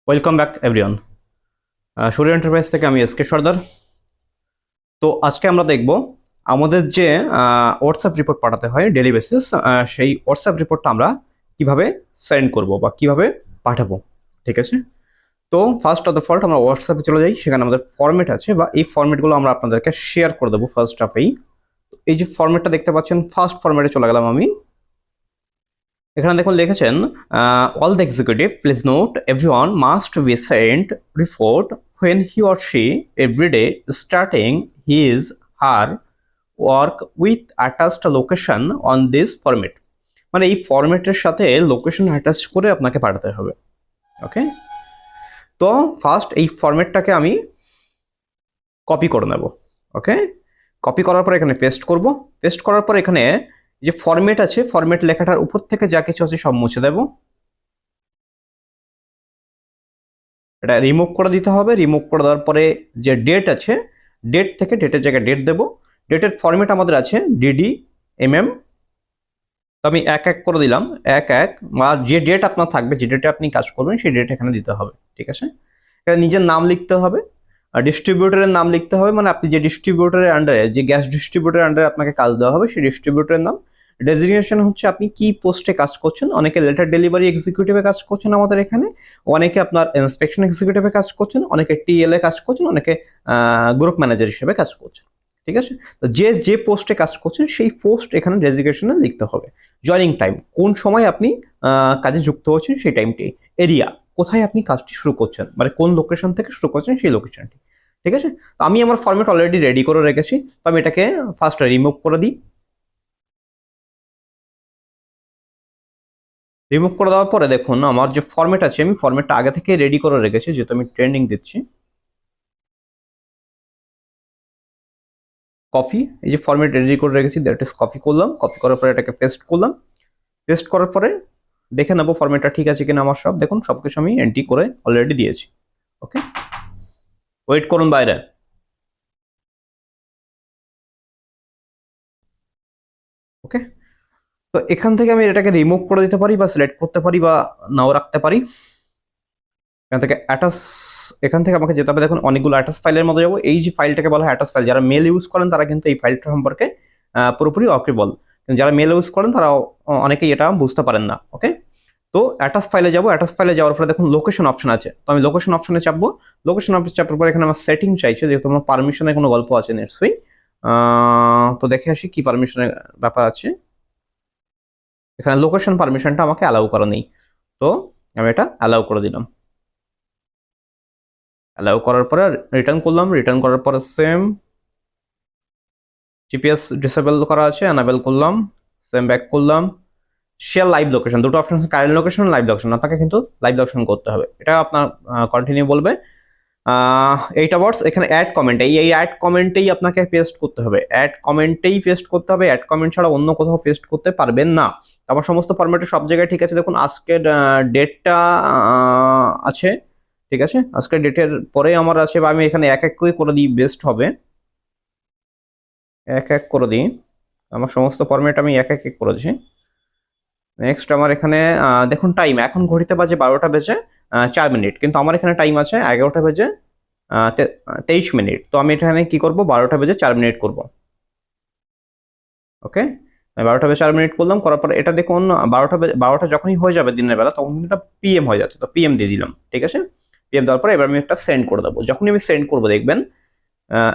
Welcome back everyone. Surya enterprise থেকে আমি SK সর্দার। তো আজকে আমরা দেখব আমাদের যে হোয়াটসঅ্যাপ রিপোর্ট পাঠাতে হয় ডেলি বেসিস, সেই হোয়াটসঅ্যাপ রিপোর্টটা আমরা কিভাবে সেন্ড করব বা কিভাবে পাঠাবো। ঠিক আছে, তো ফার্স্ট অফ দ্য ফল্ট আমরা হোয়াটসঅ্যাপে চলে যাই। সেখানে আমাদের ফরম্যাট আছে বা এই ফরম্যাটগুলো আমরা আপনাদেরকে শেয়ার করে দেবো ফার্স্ট অফেই। এই যে ফরম্যাটটা দেখতে পাচ্ছেন, ফার্স্ট ফরম্যাটে চলে গেলাম আমি। এখানে দেখুন লিখেছেন, all the executive please note everyone must be sent report when he or she every day starting his her work with attached location on this format। মানে এই ফরম্যাটের সাথে লোকেশন অ্যাটাচ করে আপনাকে পাঠাতে হবে। ওকে, তো ফার্স্ট এই ফরম্যাটটাকে আমি কপি করে নেব। ওকে, কপি করার পর এখানে পেস্ট করব। পেস্ট করার পর এখানে যে ফরম্যাট আছে, ফরম্যাট লেখাটার উপর থেকে যা কিছু আছে সব মুছে দেব। এটা রিমুভ করে দিতে হবে। রিমুভ করে দেওয়ার পরে যে ডেট আছে, ডেট থেকে ডেটের জায়গায় ডেট দেব। ডেটের ফরম্যাট আমাদের আছে ডিডি এমএম। তো আমি এক এক করে দিলাম, এক এক, বা যে ডেট আপনার থাকবে, যে ডেটে আপনি কাজ করবেন সেই ডেট এখানে দিতে হবে। ঠিক আছে, এখানে নিজের নাম লিখতে হবে, আর ডিস্ট্রিবিউটরের নাম লিখতে হবে। মানে আপনি যে ডিস্ট্রিবিউটরের আন্ডারে, যে গ্যাস ডিস্ট্রিবিউটরের আন্ডারে আপনাকে কাজ দেওয়া হবে সেই ডিস্ট্রিবিউটরের নাম। ডেজিগনেশন হচ্ছে আপনি কি পোস্টে কাজ করছেন। অনেকে লেটার ডেলিভারি এক্সিকিউটিভে কাজ করছেন আমাদের এখানে, অনেকে আপনার ইন্সপেকশন এক্সিকিউটিভে কাজ করছেন, অনেকে টিএল এ কাজ করছেন, অনেকে গ্রুপ ম্যানেজার হিসেবে কাজ করছেন। ঠিক আছে, তো যে যে পোস্টে কাজ করছেন সেই পোস্ট এখানে ডেজিগনেশনে লিখতে হবে। জয়নিং টাইম, কোন সময় আপনি কাজে যুক্ত হচ্ছেন সেই টাইমটি। এরিয়া, কোথায় আপনি কাজটি শুরু করছেন, মানে কোন লোকেশন থেকে শুরু করছেন সেই লোকেশনটি। ঠিক আছে, তো আমি আমার ফরম্যাট অলরেডি রেডি করে রেখেছি। তো আমি এটাকে ফার্স্ট রিমুভ করে দিই। রিমুভ করে দেওয়ার পরে দেখুন আমার যে ফরম্যাট আছে, আমি ফরম্যাটটা আগে থেকে রেডি করে রেখেছি, যেহেতু আমি ট্রেন্ডিং দিচ্ছি। কপি, এই যে ফরম্যাট রেডি করে রেখেছি, দ্যাট ইজ কপি করলাম। কপি করার পরে এটাকে পেস্ট করলাম। পেস্ট করার পরে দেখে নেবো ফরম্যাটটা ঠিক আছে কিনা। আমার সব দেখুন, সবকিছু আমি এন্ট্রি করে অলরেডি দিয়েছি। ওকে, ওয়েট করুন বাইরে। ওকে, তো এখান থেকে আমি এটাকে রিমুভ করে দিতে পারি বা সিলেক্ট করতে পারি বা নাও রাখতে পারি। এখান থেকে অ্যাটাচ, এখান থেকে আমাকে যেতে হবে। দেখুন অনেকগুলো অ্যাটাচ ফাইলের মধ্যে যাবো। এই যে ফাইলটাকে বলা হয় অ্যাটাচ ফাইল। যারা মেল ইউজ করেন তারা কিন্তু এই ফাইলটা সম্পর্কে পুরোপুরি ওয়াকিবল, কিন্তু যারা মেল ইউজ করেন তারা অনেকেই এটা বুঝতে পারেন না। ওকে, তো অ্যাটাচ ফাইলে যাবো। অ্যাটাচ ফাইলে যাওয়ার পরে দেখুন লোকেশন অপশন আছে, তো আমি লোকেশন অপশনে চাপবো। লোকেশন অপশন চাপার পর এখানে আমার সেটিং চাইছে, যেহেতু আমার পারমিশনের কোনো গল্প আছে নিশ্চয়ই। তো দেখে আসি কি পারমিশনের ব্যাপার আছে। এখানে লোকেশন পারমিশনটা আমাকে অ্যালাউ করা নেই, তো আমি এটা অ্যালাউ করে দিলাম। অ্যালাউ করার পরে রিটার্ন করলাম। রিটার্ন করার পরে সেম জিপিএস ডিসেবল করা আছে, অ্যানাবেল করলাম। সেম ব্যাক করলাম। শেয়ার লাইভ লোকেশন, দুটো option, current location, live location. আপনাকে কিন্তু লাইভ লোকেশন করতে হবে, এটা আপনার কন্টিনিউ বলবে। 8 আওয়ার্স। এখানে অ্যাড কমেন্ট, এই অ্যাড কমেন্টেই আপনাকে পেস্ট করতে হবে। অ্যাড কমেন্টেই পেস্ট করতে হবে। অ্যাড কমেন্ট ছাড়া অন্য কোথাও পেস্ট করতে পারবেন না। আমার সমস্ত ফরম্যাটে সব জায়গায় ঠিক আছে। দেখুন আজকের ডেটটা আছে। ঠিক আছে, আজকের ডেটের পরে আমার আছে, বা আমি এখানে এক এক করে দিই, বেস্ট হবে। এক এক করে দিই, আমার সমস্ত ফরম্যাট আমি এক এক করেছি। নেক্সট আমার এখানে দেখুন টাইম, এখন ঘড়িতে বাজে 12টা বেজে 4 মিনিট, কিন্তু আমার এখানে টাইম আছে 11টা বেজে 23 মিনিট। তো আমি এখানে কি করব, 12টা বেজে 4 মিনিট করব। ওকে, আমি 12টা বেজে 4 মিনিট করলাম। করার পর এটা দেখুন 12টা যখনই হয়ে যাবে দিনের বেলা, তখন কিন্তু এটা পিএম হয়ে যাচ্ছে, তো পিএম দিয়ে দিলাম। ঠিক আছে, পিএম দেওয়ার পরে এবার আমি একটা সেন্ড করে দেবো। যখনই আমি সেন্ড করবো দেখবেন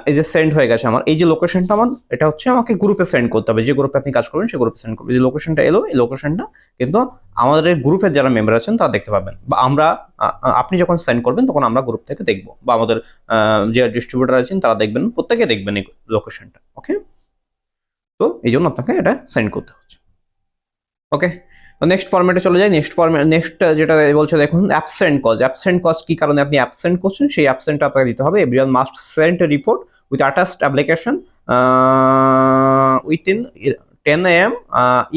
এই যে সেন্ড হয়ে গেছে আমার। এই যে লোকেশনটা আমার, এটা হচ্ছে আমাকে গ্রুপে সেন্ড করতে হবে। যে গ্রুপে আপনি কাজ করবেন সেই গ্রুপে সেন্ড করবেন। যে লোকেশনটা এলো, এই লোকেশনটা কিন্তু আমাদের গ্রুপের যারা মেম্বার আছেন তারা দেখতে পাবেন, বা আমরা আপনি যখন সেন্ড করবেন তখন আমরা গ্রুপ থেকে দেখবো, বা আমাদের যে ডিস্ট্রিবিউটার আছেন তারা দেখবেন, প্রত্যেকে দেখবেন এই লোকেশনটা। ওকে, তো এই জন্য আপনাকে এটা সেন্ড করতে হচ্ছে। ওকে, তো নেক্সট ফরম্যাটে চলে যাই। নেক্সট যেটা বলছে দেখুন অ্যাবসেন্ট কজ। অ্যাবসেন্ট কজ কি কারণে আপনি অ্যাবসেন্ট করছেন সেই অ্যাবসেন্টটা আপনাকে দিতে হবে। Everyone must send a report with attached application within 10 AM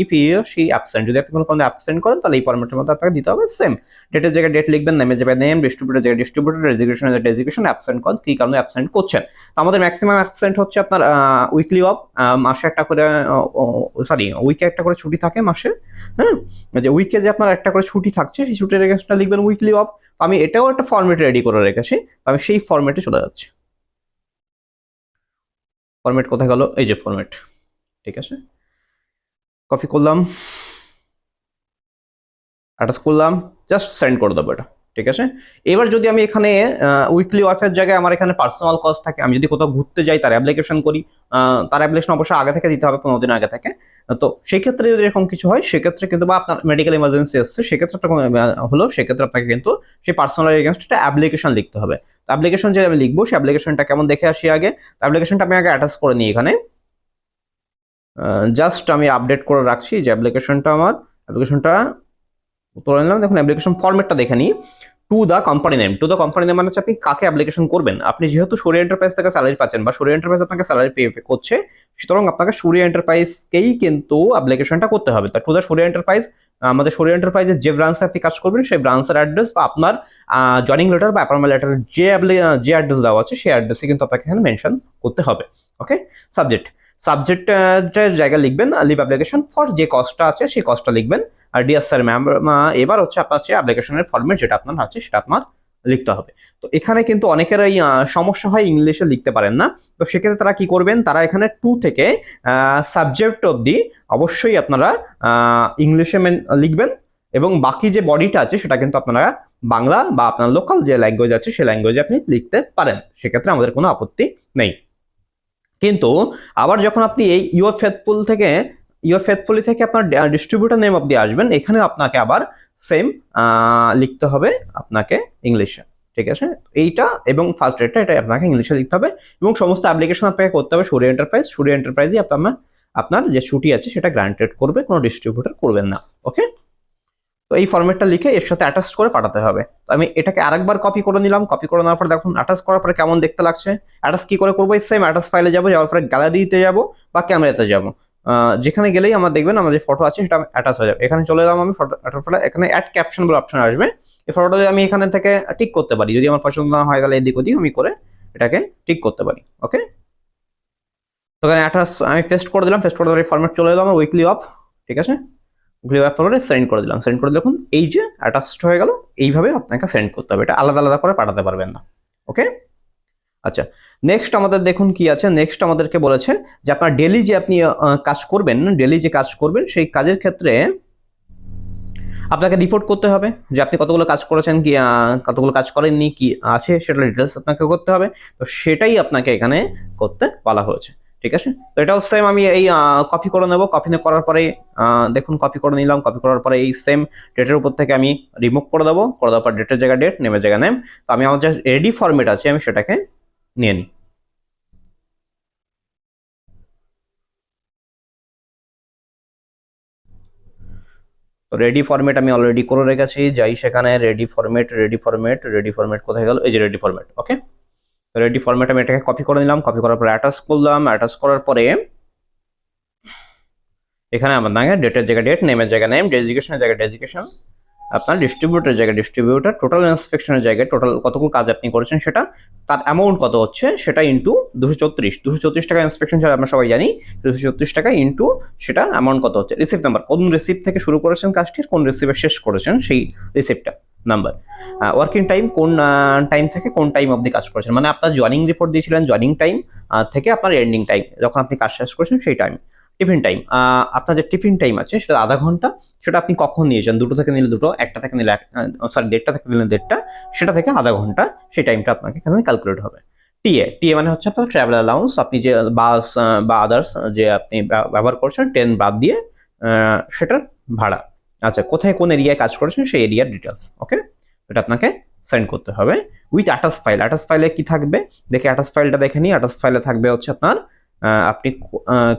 if you see absent. যদি আপনি কোনো কারণে অ্যাবসেন্ট করেন তাহলে এই ফরম্যাটের মধ্যে আপনাকে দিতে হবে। সেম ডেটের জায়গায় ডেট লিখবেন, নেমে যাবে নেম, ডিস্ট্রিবিউটার জায়গায় ডিস্ট্রিবিউটার, রেজিগনেশনের জায়গায় রেজিগনেশন, অ্যাবসেন্ট কজ কি কারণে অ্যাবসেন্ট করছেন। তো আমাদের ম্যাক্সিমাম অ্যাবসেন্ট হচ্ছে আপনার উইকলি অফ, মাসে একটা করে, সরি উইকে একটা করে ছুটি থাকে মাসে। হ্যাঁ, যে উইকে যে আপনার একটা করে ছুটি থাকছে সেই ছুটির রেজিস্ট্রেশনটা লিখবেন উইকলি অফ। তো আমি এটাও একটা ফরম্যাট রেডি করে রেখেছি, তো আমি সেই ফরম্যাটে চলে যাচ্ছি। ফরম্যাট কোথায় গেল, এই যে ফরম্যাট, ঠিক আছে, কপি করলাম, অ্যাটাচ করলাম, জাস্ট সেন্ড করে দেবো এটা, ঠিক আছে। এবার যদি আমি এখানে উইকলি অফের জায়গায় আমার এখানে পার্সোনাল কস্ট থাকে, আমি যদি কোথাও ঘুরতে যাই তার অ্যাপ্লিকেশন করি, তার অ্যাপ্লিকেশন অবশ্যই আগে থেকে দিতে হবে, 15 দিন আগে থেকে। তো সেক্ষেত্রে যদি এরকম কিছু হয় সেক্ষেত্রে কিন্তু, বা আপনার মেডিকেল ইমার্জেন্সি এসছে সেক্ষেত্রে হলো, সেক্ষেত্রে আপনাকে কিন্তু সেই পার্সোনাল এগেনস্ট একটা অ্যাপ্লিকেশন লিখতে হবে। তো অ্যাপ্লিকেশন যে আমি লিখবো সেই অ্যাপ্লিকেশনটা কেমন দেখে আসি আগে। অ্যাপ্লিকেশনটা আমি আগে অ্যাটাচ করে নিই এখানে, জাস্ট আমি আপডেট করে রাখছি যে অ্যাপ্লিকেশনটা তুলে নিলাম। দেখুন অ্যাপ্লিকেশন ফরম্যাটটা দেখে নিই, to the company name. To the company name মানে হচ্ছে আপনি কাকে অ্যাপ্লিকেশন করবেন। আপনি যেহেতু সূর্য এন্টারপ্রাইজ থেকে স্যালারি পাচ্ছেন বা সূর্য এন্টারপ্রাইজ আপনাকে স্যালারি পে করছে, সুতরাং আপনাকে সূর্য এন্টারপ্রাইজকেই কিন্তু অ্যাপ্লিকেশনটা করতে হবে। তা টু দ্য সূর্য এন্টারপ্রাইজ, আমাদের সূর্য এন্টারপ্রাইজের যে ব্রাঞ্চে আপনি কাজ করবেন সেই ব্রাঞ্চের অ্যাড্রেস বা আপনার জয়নিং লেটার বা অ্যাপয়েন্টমেন্ট লেটারের যে অ্যাড্রেস দেওয়া আছে সেই অ্যাড্রেসে কিন্তু আপনাকে এখানে মেনশন করতে হবে। ওকে, সাবজেক্টের জায়গায় লিখবেন লিভ অ্যাপ্লিকেশন ফর, যে কস্টটা আছে সেই কস্টটা লিখবেন। আর ডিয়ার স্যার ম্যাম, এবার হচ্ছে আপনার যে অ্যাপ্লিকেশনের ফরম্যাট যেটা আপনার আছে সেটা আপনার লিখতে হবে। তো এখানে কিন্তু অনেকেরই সমস্যা হয়, ইংলিশে লিখতে পারেন না। তো সেক্ষেত্রে তারা কি করবেন, তারা এখানে টু থেকে সাবজেক্ট অবধি অবশ্যই আপনারা ইংলিশে লিখবেন, এবং বাকি যে বডিটা আছে সেটা কিন্তু আপনারা বাংলা বা আপনার লোকাল যে ল্যাঙ্গুয়েজ আছে সেই ল্যাঙ্গুয়েজে আপনি লিখতে পারেন, সেক্ষেত্রে আমাদের কোনো আপত্তি নেই। কিন্তু আবার যখন আপনি এই ইউর ফেথফুলি থেকে আপনার ডিস্ট্রিবিউটর নেম অব্দি আসবেন, এখানে আপনাকে আবার সেম লিখতে হবে আপনাকে ইংলিশে, ঠিক আছে। এইটা এবং ফার্স্ট ডেটটা এটা আপনাকে ইংলিশে লিখতে হবে, এবং সমস্ত অ্যাপ্লিকেশন আপনাকে করতে হবে সূর্য এন্টারপ্রাইজই আপনার যে ছুটি আছে সেটা গ্রান্টেড করবে, কোনো ডিস্ট্রিবিউটর করবেন না। ওকে, তো এই ফরম্যাটটা লিখে এর সাথে অ্যাটাচ করে পাঠাতে হবে। তো আমি এটাকে আরেকবার কপি করে নিলাম, কপি করে নেওয়ার পর দেখুন অ্যাটাচ করার পরে কেমন দেখতে লাগছে। অ্যাটাচ কি করে করবো, সেম অ্যাটাচ ফাইলে যাবো, যাওয়ার পরে গ্যালারিতে যাব বা ক্যামেরাতে যাব, যেখানে গেলেই আমার দেখবেন আমার যে ফটো আছে সেটা অ্যাটাচ হয়ে যাবে। এখানে চলে এলাম আমি ফটো, এখানে অ্যাড ক্যাপশন বলে অপশন আসবে। এই ফটোটা আমি এখানে থেকে টিক করতে পারি, যদি আমার পছন্দ না হয় তাহলে এদিক ওদিক আমি করে এটাকে টিক করতে পারি। ওকে, তো এখানে অ্যাটাচ আমি পেস্ট করে দিলাম, পেস্ট করে দেওয়ার ফরম্যাট চলে এলাম উইকলি অফ, ঠিক আছে। করে সেন্ড করে দিলাম, সেন্ড করে দেখুন এই যে অ্যাটাচড হয়ে গেল। এইভাবে আপনাকে সেন্ড করতে হবে, এটা আলাদা আলাদা করে পাঠাতে পারবেন না। ওকে, আচ্ছা, নেক্সট আমাদের দেখুন কি আছে। নেক্সট আমাদেরকে বলেছে যে আপনার ডেলি যে আপনি কাজ করবেন, সেই কাজের ক্ষেত্রে আপনাকে রিপোর্ট করতে হবে যে আপনি কতগুলো কাজ করেছেন, কি কতগুলো কাজ করেননি, কি আছে সেটা ডিটেলস আপনাকে করতে হবে। তো সেটাই আপনাকে এখানে করতে বলা হয়েছে, ঠিক আছে। তো এটাও সেম আমি এই কপি করে নেব, কপি করার পরে দেখুন কপি করে নিলাম, কপি করার পরে এই সেম ডেটের উপর থেকে আমি রিমুভ করে দেবো, করে দেওয়ার পর ডেটের জায়গায় ডেট, নেমের জায়গায় নেম। তো আমি আমার যে রেডি ফরম্যাট আছে আমি সেটাকে নিয়ে নিই। তো রেডি ফরম্যাট আমি অলরেডি করে রেখেছি, যাই সেখানে রেডি ফরম্যাট কোথায় গেল, এই যে রেডি ফরম্যাট। ওকে, তো রেডি ফরম্যাট আমি এটাকে কপি করে নিলাম, কপি করার পরে অ্যাটাচ করলাম, অ্যাটাচ করার পরে এখানে আমার ডেটের জায়গায় ডেট, নেমের জায়গায় নেম, ডেজিগনেশনের জায়গায় ডেজিগনেশন, আপনার ডিস্ট্রিবিউটারের জায়গায় ডিস্ট্রিবিউটার, টোটাল ইন্সপেকশনের জায়গায় টোটাল কতগুলো কাজ আপনি করেছেন সেটা, তার অ্যামাউন্ট কত হচ্ছে সেটা ইন্টু 234 টাকা ইন্সপেকশন ছাড়া আমরা সবাই জানি, 234 টাকা ইন্টু সেটা অ্যামাউন্ট কত হচ্ছে, রিসিপ্ট নাম্বার, কোন রিসিপ্ট থেকে শুরু করেছেন কাজটি, কোন রিসিপ্টে শেষ করেছেন সেই রিসিপ্টটা নাম্বার, ওয়ার্কিং টাইম, কোন টাইম থেকে কোন টাইম অবধি কাজ করেছেন, মানে আপনার জয়নিং রিপোর্ট দিয়েছিলেন জয়নিং টাইম থেকে আপনার এন্ডিং টাইম যখন আপনি কাজ শেষ করেছেন সেই টাইম। টিফিন টাইম, আপনার যে টিফিন টাইম আছে সেটা আধা ঘন্টা, সেটা আপনি কখন নিয়েছেন, 2টো থেকে নিলে 2টো, 1টা থেকে নিলে 1টা থেকে নিলে 1.5টা, সেটা থেকে আধা ঘন্টা, সেই টাইমটা আপনাকে এখানে ক্যালকুলেট হবে। টিএ মানে হচ্ছে আপনার ট্রাভেল অ্যালাউন্স, আপনি যে বাস বা আদার্স যে আপনি ব্যবহার করছেন ট্রেন বাদ দিয়ে সেটার ভাড়া। আচ্ছা, কোথায় কোন এরিয়ায় কাজ করেছেন সেই এরিয়ার ডিটেলস। ওকে, এটা আপনাকে সেন্ড করতে হবে উইথ অ্যাটাচ ফাইল। অ্যাটাচ ফাইলে কি থাকবে দেখে, অ্যাটাচ ফাইলটা দেখে নিই। অ্যাটাচ ফাইলে থাকবে হচ্ছে আপনার আপনি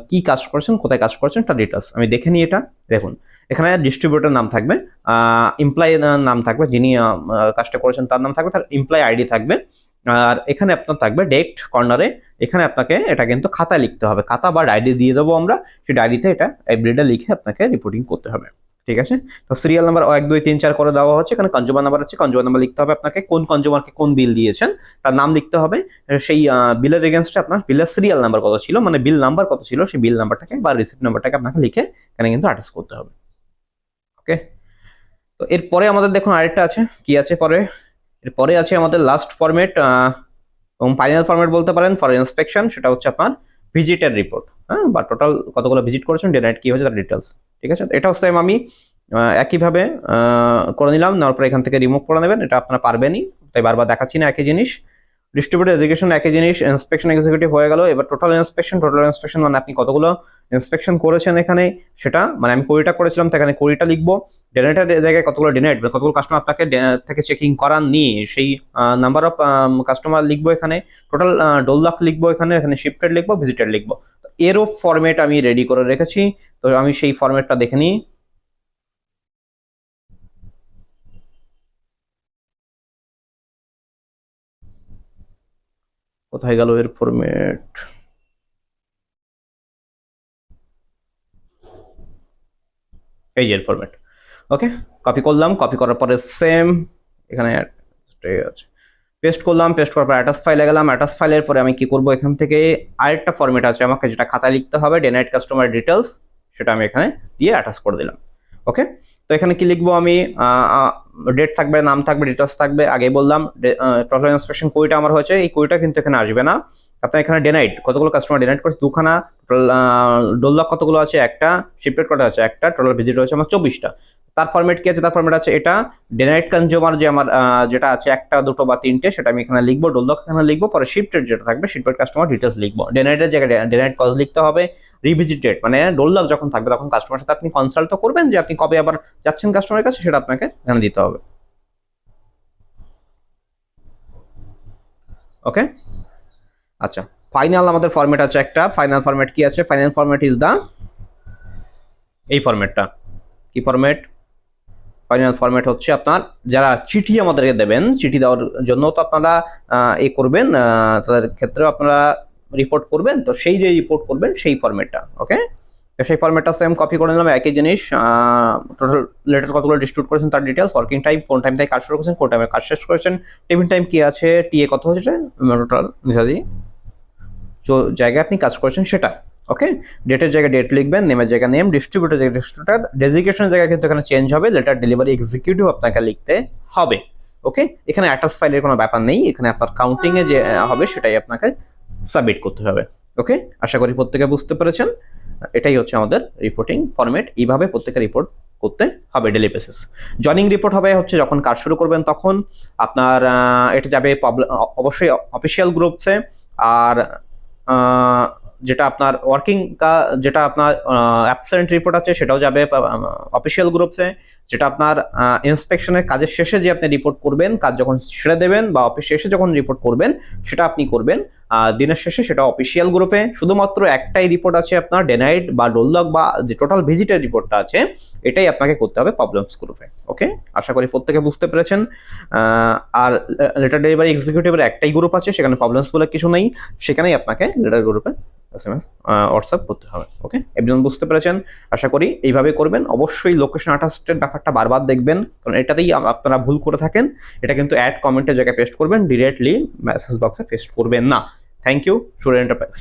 কি কাজ করছেন, কোথায় কাজ করছেন তার ডিটেলস আমি দেখে নিই। এটা দেখুন এখানে ডিস্ট্রিবিউটর নাম থাকবে, এমপ্লয় নাম থাকবে, যিনি কাজটা করেছেন তার নাম থাকবে, তার এমপ্লয় আইডি থাকবে, আর এখানে আপনার থাকবে ডেট কর্নারে। এখানে আপনাকে এটা কিন্তু খাতায় লিখতে হবে, খাতা বা ডায়েরি দিয়ে দেবো আমরা, সেই ডায়েরিতে এটা এভরিডে লিখে আপনাকে রিপোর্টিং করতে হবে, ঠিক আছে। তো সিরিয়াল নাম্বার 1 2 3 4 করে দেওয়া হচ্ছে, এখানে কনজিউমার নাম্বার আছে, কনজিউমার নাম্বার লিখতে হবে আপনাকে, কোন কনজিউমারকে কোন বিল দিয়েছেন তার নাম লিখতে হবে, সেই বিলের এগেনস্টে আপনার বিলের সিরিয়াল নাম্বার কত ছিল, মানে বিল নাম্বার কত ছিল সেই বিল নাম্বারটাকে বা রিসিপ্ট নাম্বারটাকে আপনাকে লিখে এখানে কিন্তু অ্যাটাচ করতে হবে। ওকে, তো এরপরে আমাদের দেখুন আরেকটা আছে, কি আছে পরে, এরপরে আছে আমাদের লাস্ট ফরম্যাট এবং ফাইনাল ফরম্যাট বলতে পারেন ফর ইন্সপেকশন, সেটা হচ্ছে আপনার ভিজিটের রিপোর্ট, হ্যাঁ, বা টোটাল কতগুলো ভিজিট করেছেন, ডেনাইট কি হয়েছে তার ডিটেলস। ঠিক আছে, এটাও সেম আমি একইভাবে করে নিলাম, নেওয়ার পরে এখান থেকে রিমুভ করে নেবেন, এটা আপনারা পারবেনই, তাই বারবার দেখাচ্ছি না, একই জিনিস। ডিস্ট্রিবিউটর এক্সিকিউশন একই জিনিস, ইন্সপেকশন এক্সিকিউটিভ হয়ে গেল। এবার টোটাল ইন্সপেকশন মানে আপনি কতগুলো ইন্সপেকশন করেছেন এখানে, সেটা মানে আমি 20টা করেছিলাম, তো এখানে 20টা লিখবো। ডেনাইটের জায়গায় কতগুলো ডেনাইট, কতগুলো কাস্টমার আপনাকে থেকে চেকিং করান নি, সেই নাম্বার অফ কাস্টমার লিখবো এখানে, টোটাল ডোল লক লিখবো এখানে, এখানে শিফটেড লিখবো, ভিজিটেড লিখবো। তো এরও ফরম্যাট আমি রেডি করে রেখেছি, তো আমি সেই ফরম্যাটটা দেখে নিই। কোথায় গেল এর ফরম্যাট? এই যে এর ফরম্যাট। ওকে, কপি করলাম, কপি করার পরে সেম এখানে আছে, পেস্ট করলাম, পেস্ট করার পর অ্যাটাচ ফাইলে গেলাম, অ্যাটাচ ফাইলের পরে আমি কি করব, এখান থেকে আরেকটা ফরম্যাট আছে আমাকে যেটা খাতায় লিখতে হবে, ডেনাইট কাস্টমার ডিটেলস, সেটা আমি এখানে দিয়ে অ্যাটাচ করে দিলাম। ওকে, তো এখানে কি লিখবো আমি, ডেট থাকবে, নাম থাকবে, ডিটেলস থাকবে। আগেই বললাম টোটাল ইন্সপেকশন কোইটা আমার হয়েছে, এই কোইটা কিন্তু এখানে আসবে না। আপনার এখানে ডেনাইট কতগুলো কাস্টমার ডেনাইট করছে, 2খানা, টোটাল ডোল লক কতগুলো আছে, একটা, শিফটেড কটা আছে একটা, টোটাল ভিজিট হয়েছে আমার 24টা। তার ফরম্যাট কি আছে, তার ফরম্যাট আছে এটা, ডেনাইট কনজিউমার যে আমার যেটা আছে একটা, দুটো বা তিনটে, সেটা আমি এখানে লিখবো, ডোল লক এখানে লিখবো, পরে শিফটেড যেটা থাকবে, শিফটেড কাস্টমার ডিটেলস লিখবো। ডেনাইটের জায়গায় ডেনাইট কজ লিখতে হবে, রিভিজিটেড মানে ডোল লক যখন থাকবে তখন কাস্টমারের সাথে আপনি কনসাল্ট তো করবেন যে আপনি কবে আবার যাচ্ছেন কাস্টমারের কাছে, সেটা আপনাকে এখানে দিতে হবে। ওকে, আচ্ছা, ফাইনাল আমাদের ফরম্যাট আছে একটা, ফাইনাল ফরম্যাট কি আছে, ফাইনাল ফরম্যাট ইজ দা এই ফরম্যাটটা। কি ফরম্যাট? ফাইনাল ফরম্যাট হচ্ছে আপনার যারা চিঠি আমাদেরকে দেবেন, চিঠি দেওয়ার জন্য তো আপনারা এ করবেন, তাদের ক্ষেত্রেও আপনারা রিপোর্ট করবেন, তো সেই যে রিপোর্ট করবেন সেই ফরম্যাটটা। ওকে, তো সেই ফরম্যাটটা সেম কপি করে নিলাম, একই জিনিস, টোটাল লেটার কতগুলো ডিস্ট্রিবিউট করেছেন তার ডিটেলস, ওয়ার্কিং টাইম, কোন টাইম থেকে কাজ শুরু করেছেন, কোন টাইমে কাজ শেষ করেছেন, টেবিল টাইম কি আছে, টিএ কত হয়েছে, টোটাল মিশাদি জায়গায় আপনি কাজ করেছেন সেটা। ওকে, ডেটের জায়গায় ডেট লিখবেন, নেমের জায়গায় নেম, ডিস্ট্রিবিউটার জায়গায় ডিস্ট্রিবিউটার, ডেজিগনেশনের জায়গায় কিন্তু এখানে চেঞ্জ হবে, লেটার ডেলিভারি এক্সিকিউটিভ আপনাকে লিখতে হবে। ওকে, এখানে অ্যাটাচ ফাইলের কোনো ব্যাপার নেই, এখানে আপনার কাউন্টিং এ যে হবে সেটাই আপনাকে সাবমিট করতে হবে। ওকে, আশা করি প্রত্যেকে বুঝতে পেরেছেন। এটাই হচ্ছে আমাদের রিপোর্টিং ফরম্যাট, এইভাবে প্রত্যেকে রিপোর্ট করতে হবে ডেলি বেসিস। জয়নিং রিপোর্ট হবে হচ্ছে যখন কাজ শুরু করবেন তখন আপনার এটা যাবে অবশ্যই অফিসিয়াল গ্রুপসে, আর যেটা আপনার যেটা আপনার অ্যাবসেন্ট রিপোর্ট আছে সেটাও যাবে অফিসিয়াল গ্রুপসে। যেটা আপনার ইন্সপেকশনের কাজের শেষে যে আপনি রিপোর্ট করবেন, কাজ যখন ছেড়ে দেবেন বা অফিস শেষে যখন রিপোর্ট করবেন, সেটা আপনি করবেন দিনের শেষে, সেটা অফিসিয়াল গ্রুপে। শুধুমাত্র একটাই রিপোর্ট আছে আপনার ডেনাইড বা ডোল লক বা যে টোটাল ভিজিটের রিপোর্টটা আছে, এটাই আপনাকে করতে হবে প্রবলেমস গ্রুপে। ওকে, আশা করি প্রত্যেকে বুঝতে পেরেছেন। আর লেটার ডেলিভারি এক্সিকিউটিভের একটাই গ্রুপ আছে, সেখানে প্রবলেমস বলে কিছু নেই, সেখানেই আপনাকে লেটার গ্রুপে এসএমএস হোয়াটসঅ্যাপ করতে হবে। ওকে, একজন বুঝতে পেরেছেন, আশা করি এইভাবে করবেন। অবশ্যই লোকেশন অ্যাটাচডের ব্যাপারটা বারবার দেখবেন, কারণ এটাতেই আপনারা ভুল করে থাকেন। এটা কিন্তু অ্যাড কমেন্টের জায়গায় পেস্ট করবেন, ডিরেক্টলি মেসেজ বক্সে পেস্ট করবেন না। Thank you, student enterprise.